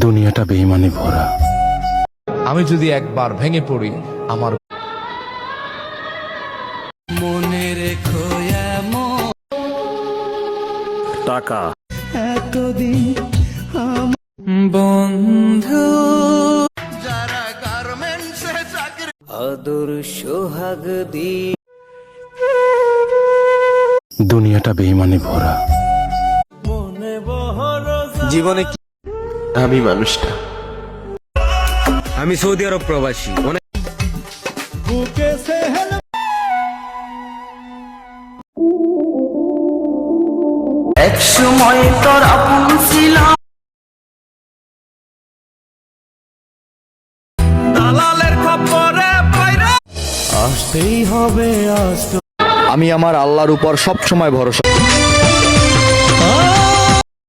দুনিয়াটা বেঈমানি ভরা। আমি যদি একবার ভেঙে পড়ি, আমার মনে রেখো টাকা এতদিন বন্ধু যারা গার্মেন্টসে চাকরি আদর সোহাগ দি দুনিয়াটা বেঈমানি ভরা। মনে বহর জীবনে কি আমি মানুষটা আমি সৌদি আরব প্রবাসী অনেক এক সময় তোর আপন ছিলাম দালালের খপ্পরে পয়রা আসতেই হবে আজ আমি আমার আল্লাহর উপর সব সময় ভরসা